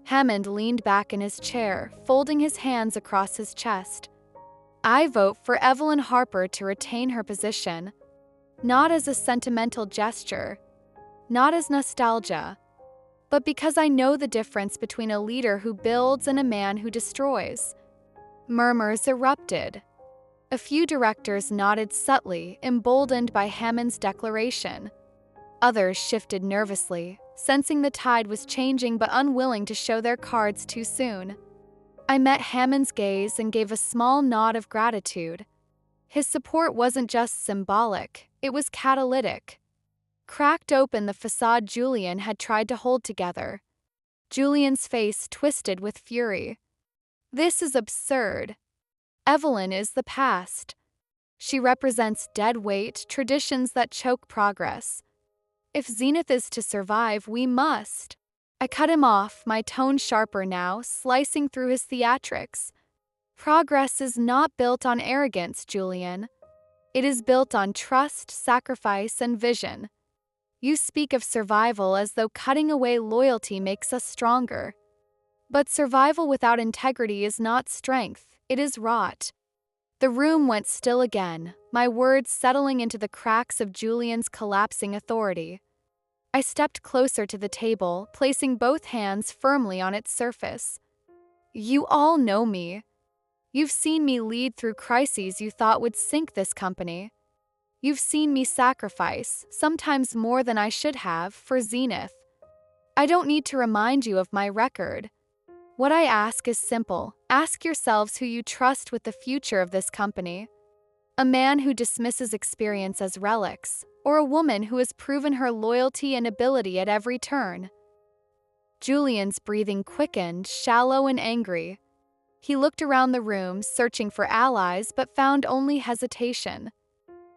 Hammond leaned back in his chair, folding his hands across his chest. "I vote for Evelyn Harper to retain her position. Not as a sentimental gesture, not as nostalgia, but because I know the difference between a leader who builds and a man who destroys." Murmurs erupted. A few directors nodded subtly, emboldened by Hammond's declaration. Others shifted nervously, sensing the tide was changing but unwilling to show their cards too soon. I met Hammond's gaze and gave a small nod of gratitude. His support wasn't just symbolic, it was catalytic. Cracked open the facade Julian had tried to hold together. Julian's face twisted with fury. "This is absurd. Evelyn is the past. She represents dead weight, traditions that choke progress. If Zenith is to survive, we must." I cut him off, my tone sharper now, slicing through his theatrics. "Progress is not built on arrogance, Julian. It is built on trust, sacrifice, and vision. You speak of survival as though cutting away loyalty makes us stronger. But survival without integrity is not strength, it is rot. The room went still again, my words settling into the cracks of Julian's collapsing authority. I stepped closer to the table, placing both hands firmly on its surface. You all know me. You've seen me lead through crises you thought would sink this company. You've seen me sacrifice, sometimes more than I should have, for Zenith. I don't need to remind you of my record. What I ask is simple. Ask yourselves who you trust with the future of this company. A man who dismisses experience as relics, or a woman who has proven her loyalty and ability at every turn. Julian's breathing quickened, shallow and angry. He looked around the room, searching for allies, but found only hesitation.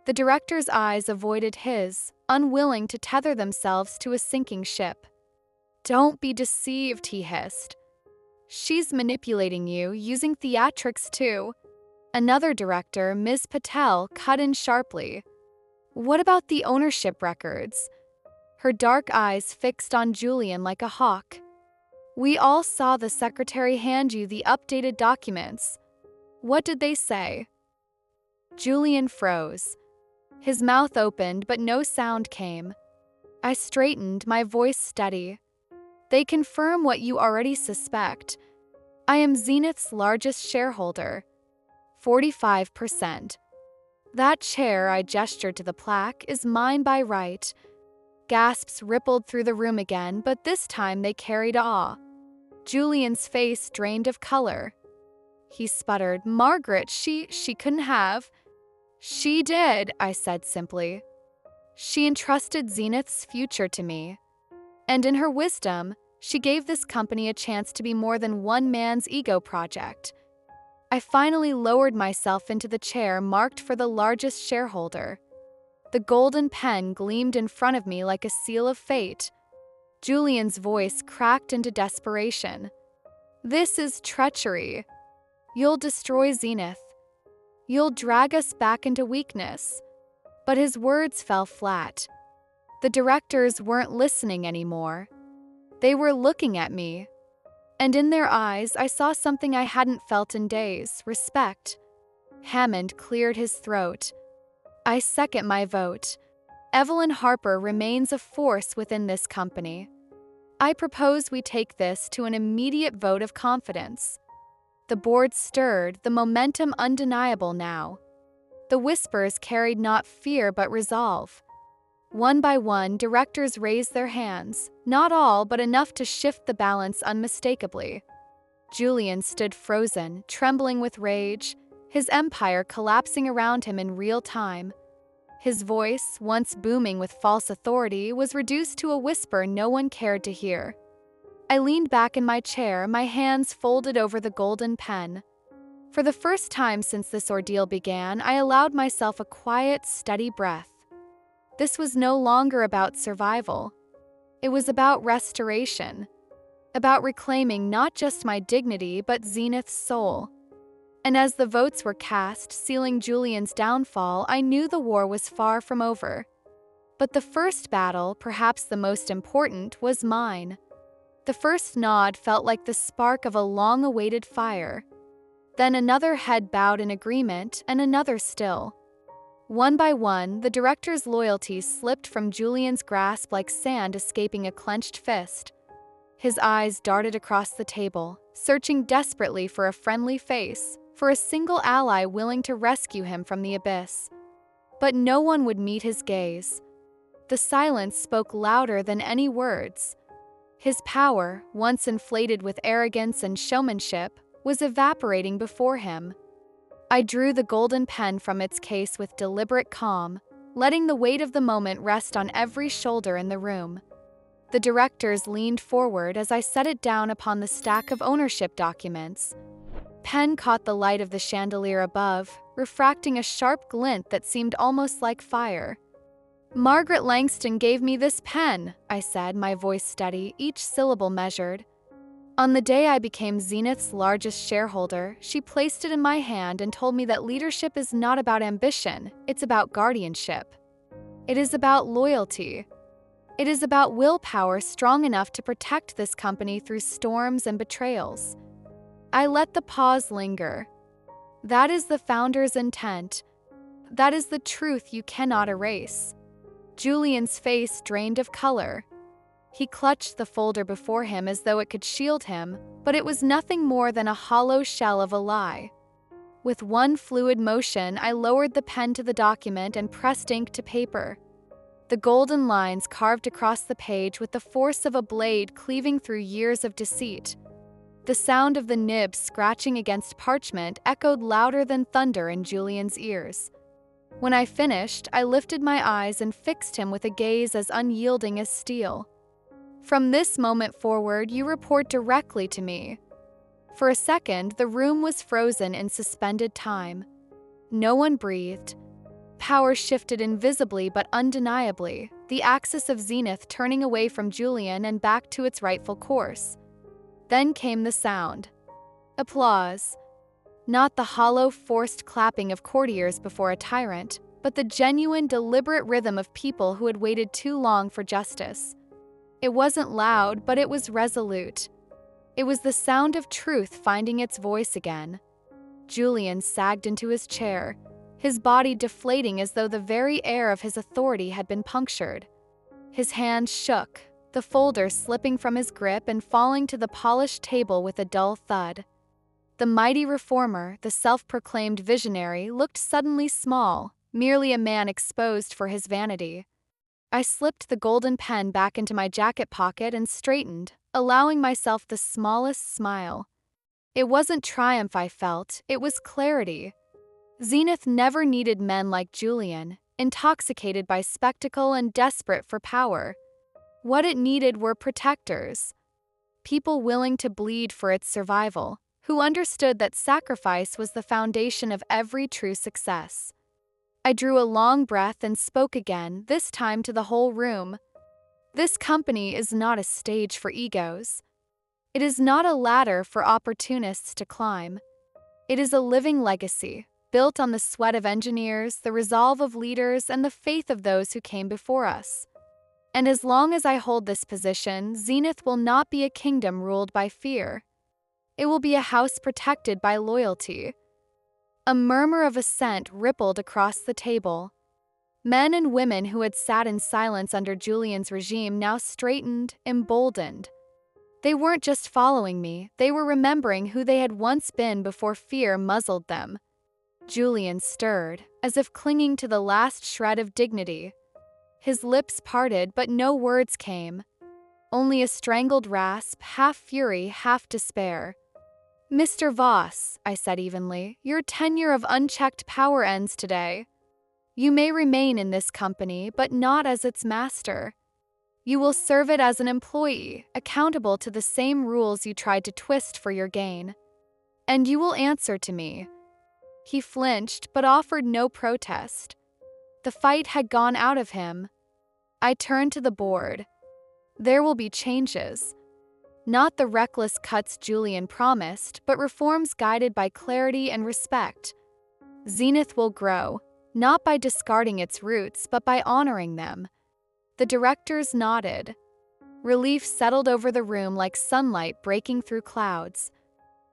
The director's eyes avoided his, unwilling to tether themselves to a sinking ship. Don't be deceived, he hissed. She's manipulating you, using theatrics too. Another director, Ms. Patel, cut in sharply. What about the ownership records? Her dark eyes fixed on Julian like a hawk. We all saw the secretary hand you the updated documents. What did they say? Julian froze. His mouth opened, but no sound came. I straightened, my voice steady. They confirm what you already suspect. I am Zenith's largest shareholder. 45%. That chair, I gestured to the plaque, is mine by right. Gasps rippled through the room again, but this time they carried awe. Julian's face drained of color. He sputtered, Margaret, she couldn't have. She did, I said simply. She entrusted Zenith's future to me. And in her wisdom, she gave this company a chance to be more than one man's ego project. I finally lowered myself into the chair marked for the largest shareholder. The golden pen gleamed in front of me like a seal of fate. Julian's voice cracked into desperation. This is treachery. You'll destroy Zenith. You'll drag us back into weakness. But his words fell flat. The directors weren't listening anymore. They were looking at me. And in their eyes, I saw something I hadn't felt in days: respect. Hammond cleared his throat. I second my vote. Evelyn Harper remains a force within this company. I propose we take this to an immediate vote of confidence. The board stirred, the momentum undeniable now. The whispers carried not fear but resolve. One by one, directors raised their hands, not all, but enough to shift the balance unmistakably. Julian stood frozen, trembling with rage, his empire collapsing around him in real time. His voice, once booming with false authority, was reduced to a whisper no one cared to hear. I leaned back in my chair, my hands folded over the golden pen. For the first time since this ordeal began, I allowed myself a quiet, steady breath. This was no longer about survival. It was about restoration, about reclaiming not just my dignity but Zenith's soul. And as the votes were cast, sealing Julian's downfall, I knew the war was far from over. But the first battle, perhaps the most important, was mine. The first nod felt like the spark of a long-awaited fire. Then another head bowed in agreement, and another still. One by one, the director's loyalties slipped from Julian's grasp like sand escaping a clenched fist. His eyes darted across the table, searching desperately for a friendly face, for a single ally willing to rescue him from the abyss. But no one would meet his gaze. The silence spoke louder than any words. His power, once inflated with arrogance and showmanship, was evaporating before him. I drew the golden pen from its case with deliberate calm, letting the weight of the moment rest on every shoulder in the room. The directors leaned forward as I set it down upon the stack of ownership documents. Pen caught the light of the chandelier above, refracting a sharp glint that seemed almost like fire. Margaret Langston gave me this pen, I said, my voice steady, each syllable measured. On the day I became Zenith's largest shareholder, she placed it in my hand and told me that leadership is not about ambition, it's about guardianship. It is about loyalty. It is about willpower strong enough to protect this company through storms and betrayals. I let the pause linger. That is the founder's intent. That is the truth you cannot erase. Julian's face drained of color. He clutched the folder before him as though it could shield him, but it was nothing more than a hollow shell of a lie. With one fluid motion, I lowered the pen to the document and pressed ink to paper. The golden lines carved across the page with the force of a blade cleaving through years of deceit. The sound of the nib scratching against parchment echoed louder than thunder in Julian's ears. When I finished, I lifted my eyes and fixed him with a gaze as unyielding as steel. From this moment forward, you report directly to me. For a second, the room was frozen in suspended time. No one breathed. Power shifted invisibly but undeniably, the axis of Zenith turning away from Julian and back to its rightful course. Then came the sound. Applause. Not the hollow, forced clapping of courtiers before a tyrant, but the genuine, deliberate rhythm of people who had waited too long for justice. It wasn't loud, but it was resolute. It was the sound of truth finding its voice again. Julian sagged into his chair, his body deflating as though the very air of his authority had been punctured. His hand shook, the folder slipping from his grip and falling to the polished table with a dull thud. The mighty reformer, the self-proclaimed visionary, looked suddenly small, merely a man exposed for his vanity. I slipped the golden pen back into my jacket pocket and straightened, allowing myself the smallest smile. It wasn't triumph I felt, it was clarity. Zenith never needed men like Julian, intoxicated by spectacle and desperate for power. What it needed were protectors. People willing to bleed for its survival, who understood that sacrifice was the foundation of every true success. I drew a long breath and spoke again, this time to the whole room. This company is not a stage for egos. It is not a ladder for opportunists to climb. It is a living legacy, built on the sweat of engineers, the resolve of leaders, and the faith of those who came before us. And as long as I hold this position, Zenith will not be a kingdom ruled by fear. It will be a house protected by loyalty. A murmur of assent rippled across the table. Men and women who had sat in silence under Julian's regime now straightened, emboldened. They weren't just following me, they were remembering who they had once been before fear muzzled them. Julian stirred, as if clinging to the last shred of dignity. His lips parted, but no words came. Only a strangled rasp, half fury, half despair. "Mr. Voss," I said evenly, "your tenure of unchecked power ends today. You may remain in this company, but not as its master. You will serve it as an employee, accountable to the same rules you tried to twist for your gain. And you will answer to me." He flinched, but offered no protest. The fight had gone out of him. I turned to the board. There will be changes. Not the reckless cuts Julian promised, but reforms guided by clarity and respect. Zenith will grow, not by discarding its roots, but by honoring them. The directors nodded. Relief settled over the room like sunlight breaking through clouds.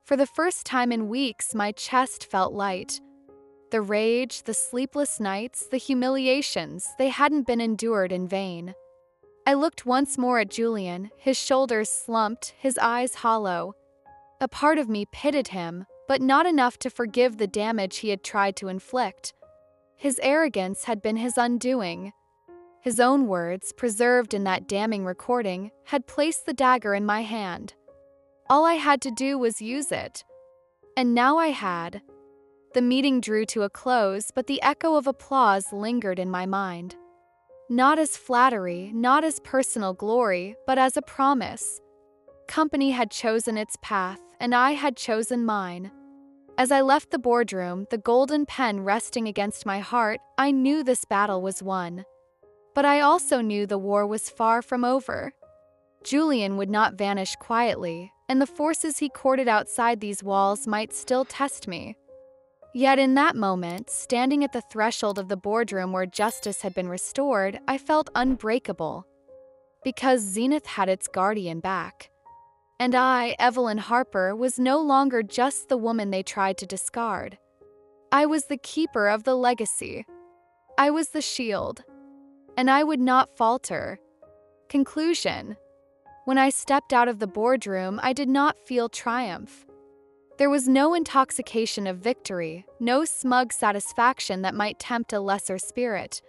For the first time in weeks, my chest felt light. The rage, the sleepless nights, the humiliations, they hadn't been endured in vain. I looked once more at Julian, his shoulders slumped, his eyes hollow. A part of me pitied him, but not enough to forgive the damage he had tried to inflict. His arrogance had been his undoing. His own words, preserved in that damning recording, had placed the dagger in my hand. All I had to do was use it. And now I had. The meeting drew to a close, but the echo of applause lingered in my mind. Not as flattery, not as personal glory, but as a promise. Company had chosen its path, and I had chosen mine. As I left the boardroom, the golden pen resting against my heart, I knew this battle was won. But I also knew the war was far from over. Julian would not vanish quietly, and the forces he courted outside these walls might still test me. Yet in that moment, standing at the threshold of the boardroom where justice had been restored, I felt unbreakable. because Zenith had its guardian back. And I, Evelyn Harper, was no longer just the woman they tried to discard. I was the keeper of the legacy. I was the shield. And I would not falter. Conclusion. When I stepped out of the boardroom, I did not feel triumph. There was no intoxication of victory, no smug satisfaction that might tempt a lesser spirit.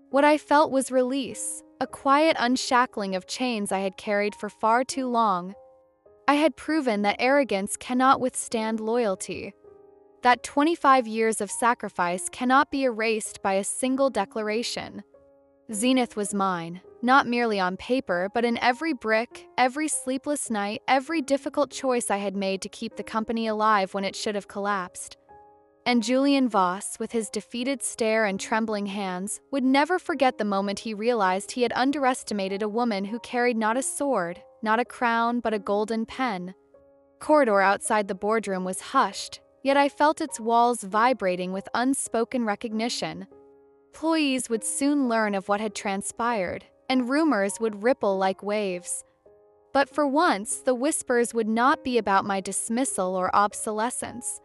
What I felt was release, a quiet unshackling of chains I had carried for far too long. I had proven that arrogance cannot withstand loyalty, that 25 years of sacrifice cannot be erased by a single declaration. Zenith was mine, not merely on paper, but in every brick, every sleepless night, every difficult choice I had made to keep the company alive when it should have collapsed. And Julian Voss, with his defeated stare and trembling hands, would never forget the moment he realized he had underestimated a woman who carried not a sword, not a crown, but a golden pen. Corridor outside the boardroom was hushed, yet I felt its walls vibrating with unspoken recognition. Employees would soon learn of what had transpired, and rumors would ripple like waves. But for once, the whispers would not be about my dismissal or obsolescence.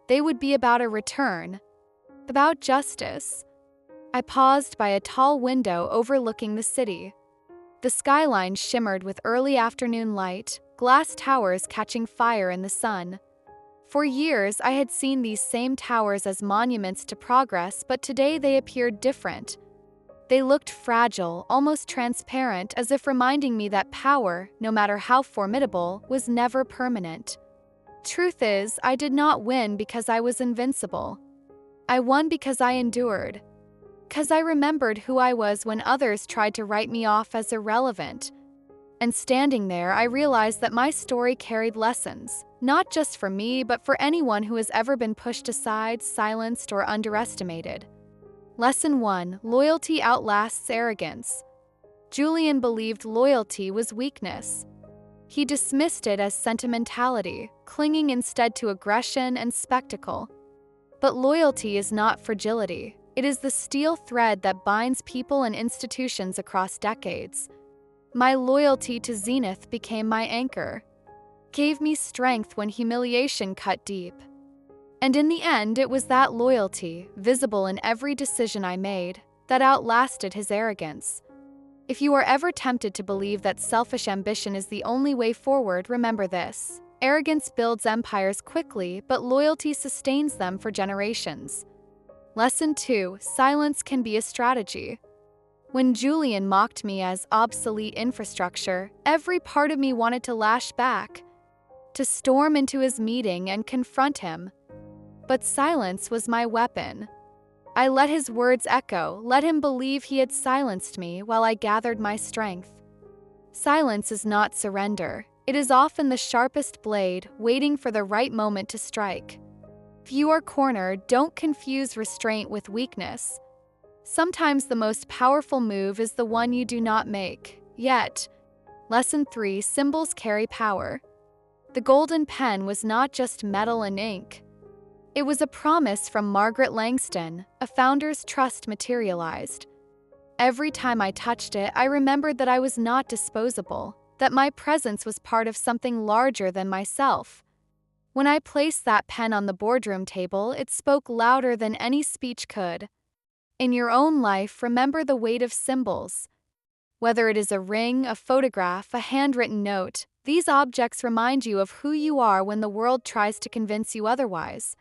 They would be about a return, about justice. I paused by a tall window overlooking the city. The skyline shimmered with early afternoon light, glass towers catching fire in the sun. For years, I had seen these same towers as monuments to progress, but today they appeared different. They looked fragile, almost transparent, as if reminding me that power, no matter how formidable, was never permanent. Truth is, I did not win because I was invincible. I won because I endured. Because I remembered who I was when others tried to write me off as irrelevant. And standing there, I realized that my story carried lessons, not just for me, but for anyone who has ever been pushed aside, silenced, or underestimated. Lesson 1: Loyalty outlasts arrogance. Julian believed loyalty was weakness. He dismissed it as sentimentality, clinging instead to aggression and spectacle. But loyalty is not fragility. It is the steel thread that binds people and institutions across decades. My loyalty to Zenith became my anchor, gave me strength when humiliation cut deep. And in the end, it was that loyalty, visible in every decision I made, that outlasted his arrogance. If you are ever tempted to believe that selfish ambition is the only way forward, remember this: arrogance builds empires quickly, but loyalty sustains them for generations. Lesson 2: Silence can be a strategy. When Julian mocked me as obsolete infrastructure, every part of me wanted to lash back, to storm into his meeting and confront him. But silence was my weapon. I let his words echo, let him believe he had silenced me while I gathered my strength. Silence is not surrender. It is often the sharpest blade, waiting for the right moment to strike. If you are cornered, don't confuse restraint with weakness. Sometimes the most powerful move is the one you do not make. Yet, Lesson 3: Symbols carry power. The golden pen was not just metal and ink. It was a promise from Margaret Langston, a founder's trust materialized. Every time I touched it, I remembered that I was not disposable, that my presence was part of something larger than myself. When I placed that pen on the boardroom table, it spoke louder than any speech could. In your own life, remember the weight of symbols. Whether it is a ring, a photograph, a handwritten note, these objects remind you of who you are when the world tries to convince you otherwise.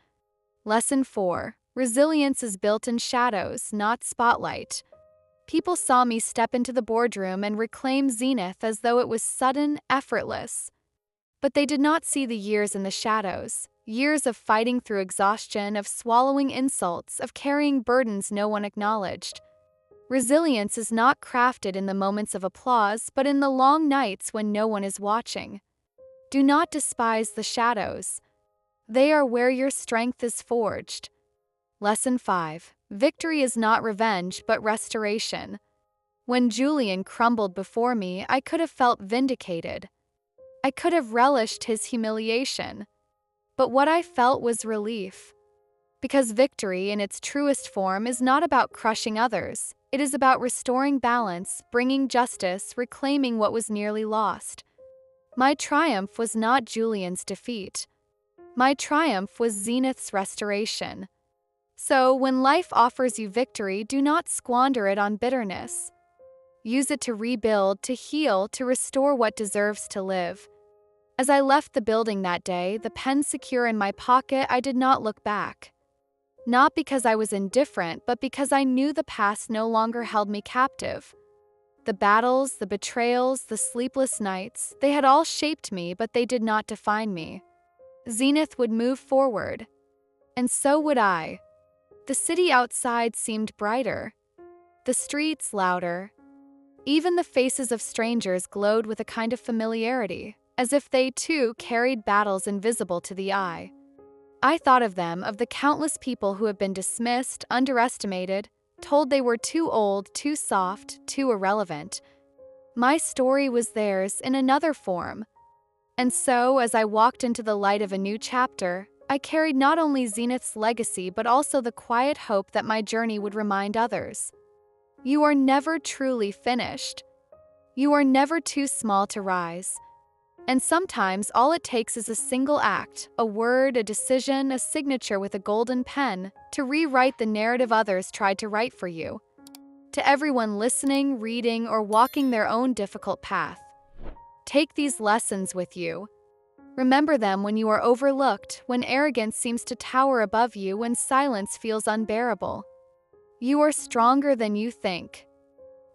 Lesson 4: Resilience is built in shadows, not spotlight. People saw me step into the boardroom and reclaim Zenith as though it was sudden, effortless. But they did not see the years in the shadows, years of fighting through exhaustion, of swallowing insults, of carrying burdens no one acknowledged. Resilience is not crafted in the moments of applause, but in the long nights when no one is watching. Do not despise the shadows. They are where your strength is forged. Lesson 5: Victory is not revenge, but restoration. When Julian crumbled before me, I could have felt vindicated. I could have relished his humiliation. But what I felt was relief. Because victory, in its truest form, is not about crushing others. It is about restoring balance, bringing justice, reclaiming what was nearly lost. My triumph was not Julian's defeat. My triumph was Zenith's restoration. So, when life offers you victory, do not squander it on bitterness. Use it to rebuild, to heal, to restore what deserves to live. As I left the building that day, the pen secure in my pocket, I did not look back. Not because I was indifferent, but because I knew the past no longer held me captive. The battles, the betrayals, the sleepless nights, they had all shaped me, but they did not define me. Zenith would move forward. And so would I. The city outside seemed brighter. The streets louder. Even the faces of strangers glowed with a kind of familiarity, as if they too carried battles invisible to the eye. I thought of them, of the countless people who have been dismissed, underestimated, told they were too old, too soft, too irrelevant. My story was theirs in another form. And so, as I walked into the light of a new chapter, I carried not only Zenith's legacy but also the quiet hope that my journey would remind others. You are never truly finished. You are never too small to rise. And sometimes all it takes is a single act, a word, a decision, a signature with a golden pen, to rewrite the narrative others tried to write for you. To everyone listening, reading, or walking their own difficult path, take these lessons with you. Remember them when you are overlooked, when arrogance seems to tower above you, when silence feels unbearable. You are stronger than you think.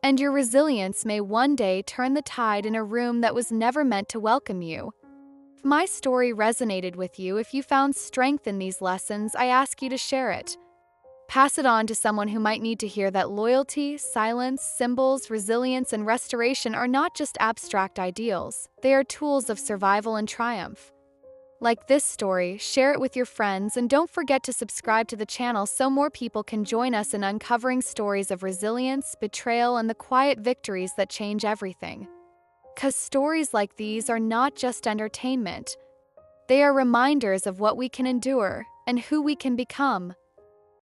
And your resilience may one day turn the tide in a room that was never meant to welcome you. If my story resonated with you, if you found strength in these lessons, I ask you to share it. Pass it on to someone who might need to hear that loyalty, silence, symbols, resilience, and restoration are not just abstract ideals. They are tools of survival and triumph. Like this story, share it with your friends, and don't forget to subscribe to the channel so more people can join us in uncovering stories of resilience, betrayal, and the quiet victories that change everything. 'Cause stories like these are not just entertainment. They are reminders of what we can endure and who we can become.